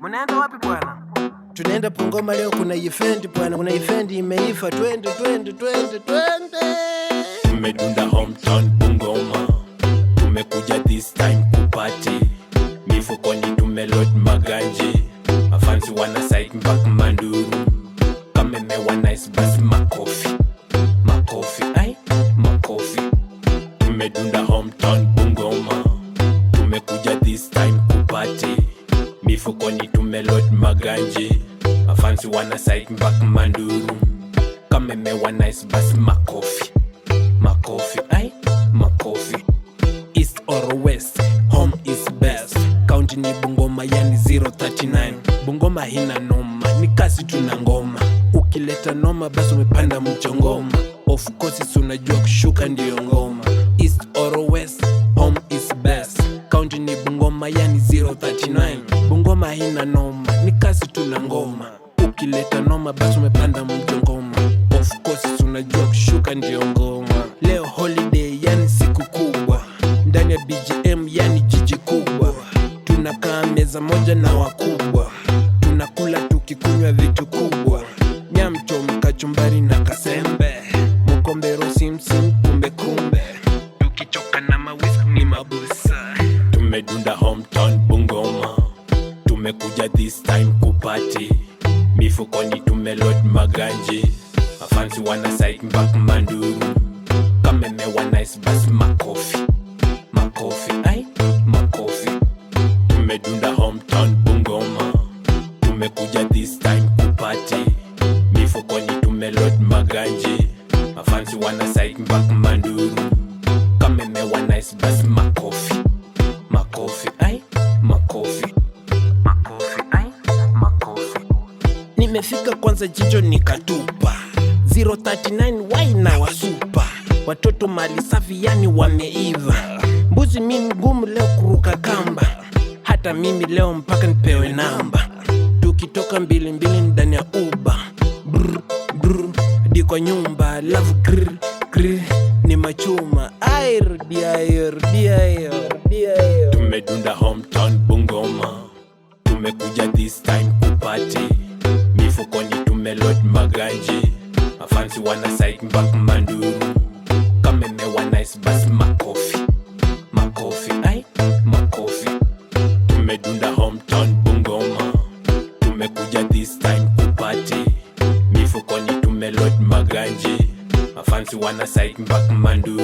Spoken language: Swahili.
Munaenda wapi bwana? Tunaenda Bungoma leo, kuna event bwana, kuna event imeifa, twende. Tumedunda hometown Bungoma, tumekuja this time kupati. Mifukoni tumelot maganji, mafansi wana side mpaka Manduru. Kamemewa nice basi makofi, ai makofi. Tumedunda hometown Bungoma, tumekuja this time kupati. Mifukoni tumelot maganji, mafansi wana side mpaka Manduru. Kamemewa nice basi makofi, ai makofi. East or west, home is best. County ni Bungoma yani 039. Bungoma hina noma, ni kasi tuna ngoma. Ukileta noma basi umepanda mchongoma. Of course unajua kushuka ndiyo ngoma. East or west, home is best. County ni Bungoma yani 039. Bungoma hina noma, ni kasi tuna ngoma. Ukileta noma basi umepanda mchongoma. Of course unajua kushuka ndiyo ngoma. Leo holiday yani siku kubwa, ndani ya BGM yani jiji kubwa. Tunakaa meza moja na wakubwa, tunakula tukikunywa vitu kubwa. Nyamchoma, kachumbari na kasembe, mkombero simsim kumbe. Tukichoka na mawisk ni mabusa. Tumedunda hometown Bungoma, tumekuja this time kupati. Mifukoni tumelot maganji, mafansi wana side mpaka Manduru. Kamemewa nice basi makofi, ai makofi. Tumedunda hometown Bungoma, tumekuja this time kupati. Mifukoni tumelot maganji, mafansi wana side mpaka Manduru. Kamemewa nice basi makofi, ai makofi, ai makofi. Nimefika kwanza jicho nikatupa 039 waina wasupa. Watoto mali safi yani wameiva. Mbuzi mimi ngumu leo kuruka kamba, hata mimi leo mpaka nipewe namba. Tukitoka mbili ndani ya Uber, brr di kwa nyumba. Love grr ni machuma. Air diayor. Tumedunda hometown Bungoma, tumekuja this time kupati. Mifukoni tumelot maganji, mafansi wana side mpaka Manduru. Kamemewa nice basi makofi, ai makofi. Tumedunda hometown Bungoma, tumekuja this time kupati. Mifukoni tumelot maganji, mafansi wana side mpaka Manduru.